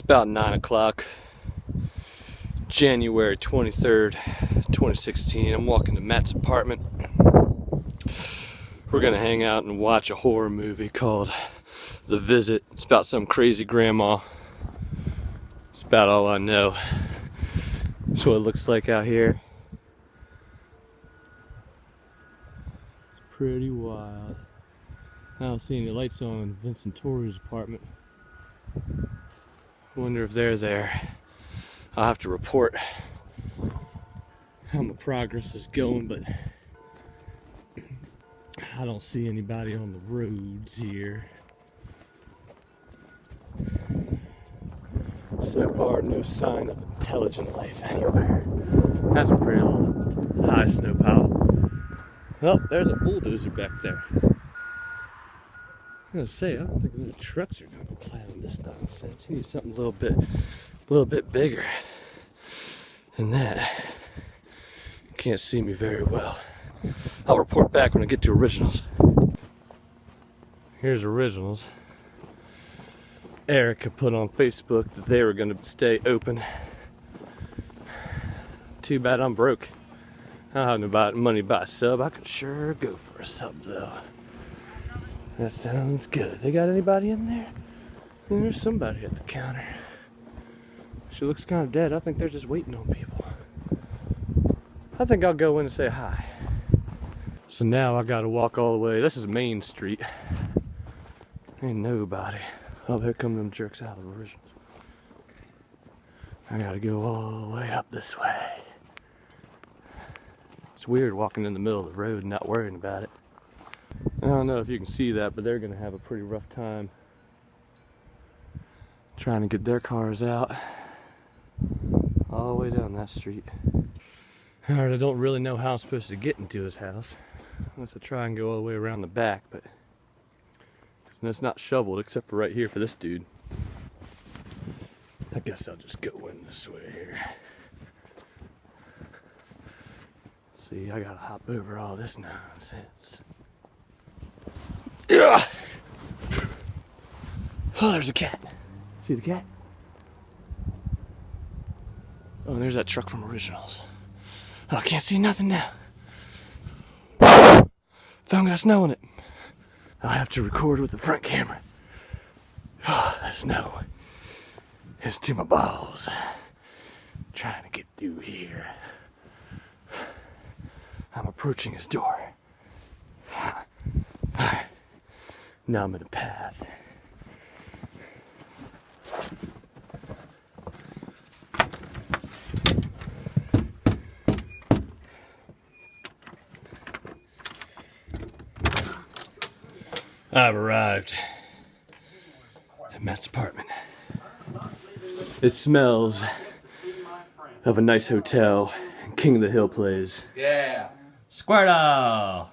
about 9 o'clock, January 23rd, 2016. I'm walking to Matt's apartment. We're gonna hang out and watch a horror movie called The Visit. It's about some crazy grandma. It's about all I know. That's what it looks like out here. It's pretty wild. I don't see any lights on in Vincent Torres' apartment. Wonder if they're there. I'll have to report how my progress is going, but I don't see anybody on the roads here. So far, no sign of intelligent life anywhere. That's a pretty little high snow pile. Oh, there's a bulldozer back there. I'm gonna say, I don't think the trucks are gonna be plowing this nonsense. You need something a little bit bigger than that. You can't see me very well. I'll report back when I get to Originals. Here's Originals. Erica put on Facebook that they were gonna stay open. Too bad I'm broke. I don't have no money to buy a sub. I could sure go for a sub though. That sounds good. They got anybody in there? There's somebody at the counter. She looks kind of dead. I think they're just waiting on people. I think I'll go in and say hi. So now I gotta walk all the way. This is Main Street. Ain't nobody. Oh, here come them jerks out of Originals. I gotta go all the way up this way. It's weird walking in the middle of the road and not worrying about it. I don't know if you can see that, but they're gonna have a pretty rough time trying to get their cars out all the way down that street. Alright, I don't really know how I'm supposed to get into his house unless I try and go all the way around the back, but it's not shoveled except for right here for this dude. I guess I'll just go in this way here. See, I gotta hop over all this nonsense. Yeah. Oh, there's a cat. See the cat? Oh, and there's that truck from Originals. Oh, I can't see nothing now. Phone got snow in it. I'll have to record with the front camera. Oh, that snow is to my balls. Trying to get through here. I'm approaching his door. Alright. Now I'm in a path. I've arrived at Matt's apartment. It smells of a nice hotel and King of the Hill plays. Yeah. Squirtle!